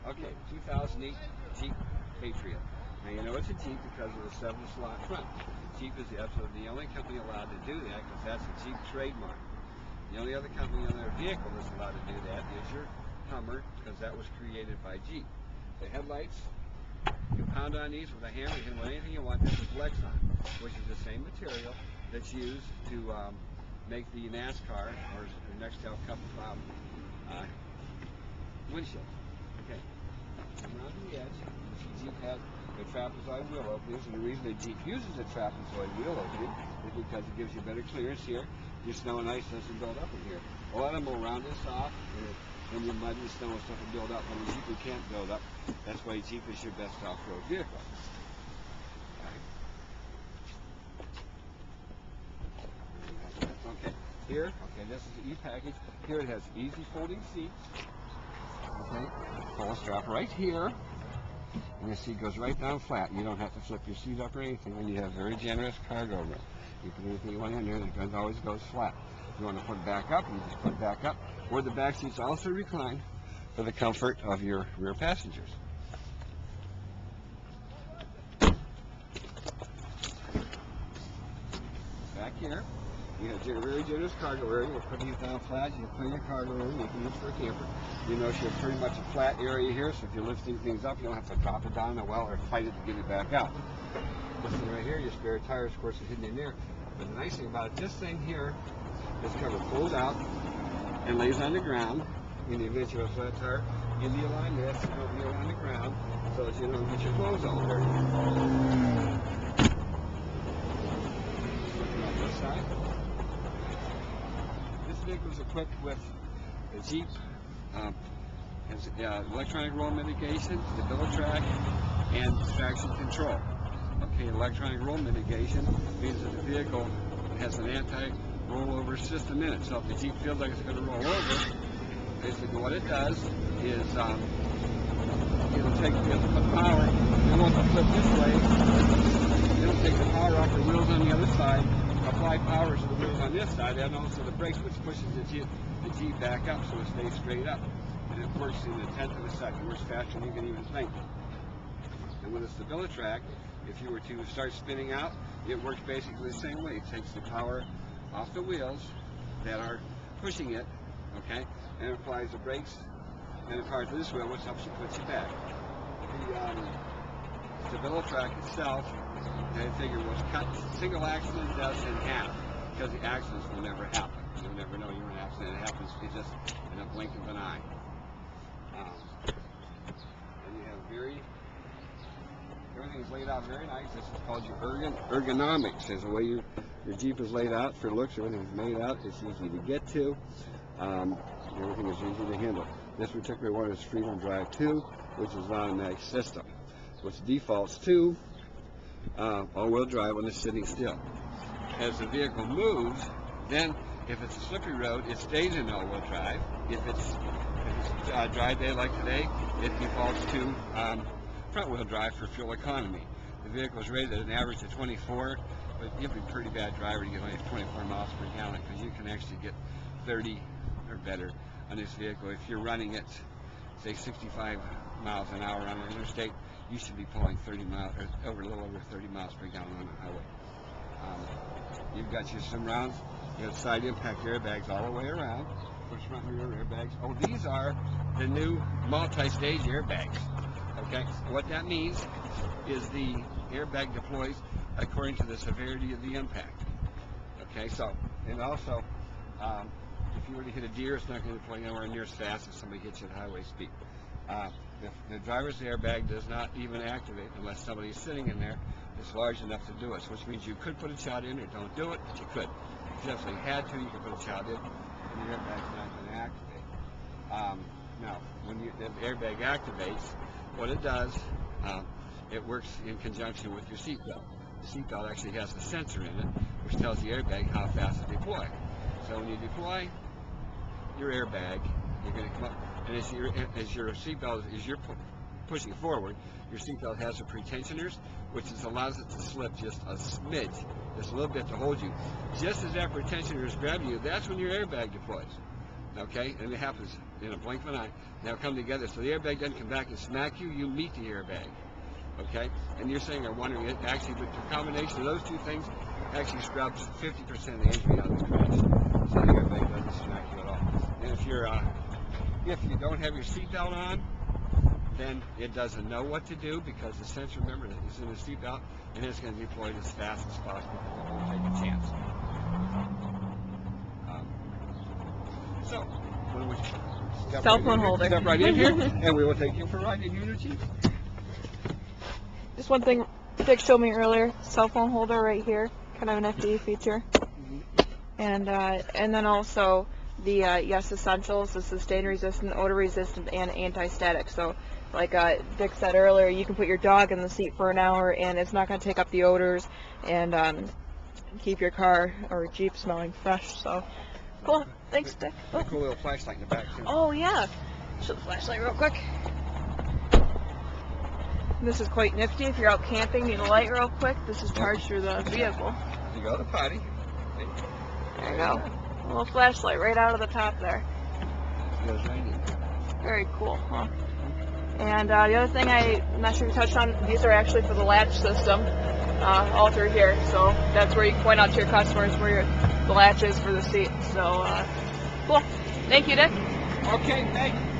Okay, 2008 Jeep Patriot. Now you know it's a Jeep because of the 7-slot front. Jeep is absolutely the only company allowed to do that because that's a Jeep trademark. The only other company on their vehicle that's allowed to do that is your Hummer, because that was created by Jeep. The headlights, you can pound on these with a hammer, you can put anything you want. This is Lexan, which is the same material that's used to make the NASCAR or Nextel Cup windshield. Okay. Around the edge, you see Jeep has the trapezoid wheel openings, and the reason that Jeep uses a trapezoid wheel opening is because it gives you better clearance here. Your snow and ice doesn't build up in here. A lot of them will round this off, and when your mud and snow and stuff will build up. On the Jeep, you can't build up. That's why Jeep is your best off-road vehicle. Okay, here, this is the E-Package. Here it has easy folding seats. Okay, pull a strap right here, and your seat goes right down flat. You don't have to flip your seat up or anything, and you have very generous cargo room. You put anything you want in there, and it always goes flat. If you want to put it back up, you just put it back up. Or the back seats also recline for the comfort of your rear passengers. Back here, you have a very generous cargo area. You'll put these down flat. You can put your cargo area. You can use for a camper. You notice you have pretty much a flat area here, so if you're lifting things up, you don't have to drop it down a well or fight it to get it back out. This thing right here, your spare tires, of course, are hidden in there. But the nice thing about it, this thing here, this cover pulls out and lays on the ground. In the event you have a flat tire, you align this, and it'll be on the ground so that you don't get your clothes all dirty. On this side, this vehicle is equipped with a Jeep has electronic roll mitigation, stability track, and traction control. Okay, electronic roll mitigation means that the vehicle has an anti-rollover system in it. So if the Jeep feels like it's going to roll over, basically what it does is it'll put power. It won't flip this way. It'll take the power off the wheels on the other side, apply power to the wheels on this side, and also the brakes, which pushes the Jeep back up so it stays straight up. And it works in a tenth of a second. It works faster than you can even think. And with a stability track, if you were to start spinning out, it works basically the same way. It takes the power off the wheels that are pushing it, okay, and it applies the brakes and the power to this wheel, which helps you put you back. The stability track itself, I figure, was cut single accident deaths in half, because the accidents will never happen. You'll never know you're in an accident. It happens just in a blink of an eye. And you have everything's laid out very nice. This is called your ergonomics. Is the way your Jeep is laid out for looks. Everything's made out. It's easy to get to. Everything is easy to handle. This particular one is Freedom Drive 2, which is an automatic system, which defaults to all-wheel drive when it's sitting still. As the vehicle moves, then if it's a slippery road, it stays in all-wheel drive. If it's a dry day like today, it defaults to front-wheel drive for fuel economy. The vehicle is rated at an average of 24, but you'll be a pretty bad driver to get only 24 miles per gallon, because you can actually get 30 or better on this vehicle. If you're running at, say, 65 miles an hour on an interstate, you should be pulling 30 miles, or a little over 30 miles per gallon on the highway. You've got your surrounds. You have side impact airbags all the way around. Push front and rear airbags. Oh, these are the new multi-stage airbags. Okay, what that means is the airbag deploys according to the severity of the impact. Okay, so, and also, if you were to hit a deer, it's not going to deploy anywhere near as fast as somebody hits you at highway speed. The driver's airbag does not even activate unless somebody's sitting in there that's large enough to do it, so which means you could put a child in or don't do it, but you could. If you absolutely had to, you could put a child in, and the airbag's not going to activate. Now, when the airbag activates, what it does, it works in conjunction with your seatbelt. The seatbelt actually has a sensor in it, which tells the airbag how fast to deploy. So when you deploy your airbag, you're going to come up, and as your seatbelt, as you're pushing forward, your seatbelt has the pretensioners, which allows it to slip just a smidge, just a little bit to hold you. Just as that pretensioners grab you, that's when your airbag deploys. Okay, and it happens in a blink of an eye. They'll come together, so the airbag doesn't come back and smack you. You meet the airbag. Okay, and you're saying or wondering it actually, but the combination of those two things actually scrubs 50% of the injury out of the crash. So the airbag doesn't smack you at all. And if you don't have your seatbelt on, then it doesn't know what to do because the sensor, remember, that is in the seatbelt, and it's going to deploy as fast as possible because it won't take a chance. So, what do we step Cell right phone in here? holder. Step right in here, and we will take you for a ride in your Jeep. Just one thing Dick showed me earlier, cell phone holder right here, kind of an nifty feature. And then also the Yes Essentials, the sustain resistant, odor resistant, and anti-static. So like Dick said earlier, you can put your dog in the seat for an hour and it's not going to take up the odors and keep your car or Jeep smelling fresh. So cool. Thanks, Dick. A cool little flashlight in the back too. Oh yeah. Show the flashlight real quick. This is quite nifty. If you're out camping, need a light real quick. This is charged through the vehicle. You go to the potty. There you go. A little flashlight right out of the top there. Goes right in. Very cool, huh? And the other thing I'm not sure if you touched on, these are actually for the latch system all through here. So that's where you can point out to your customers where the latch is for the seat. So cool. Thank you, Dick. Okay, thank you.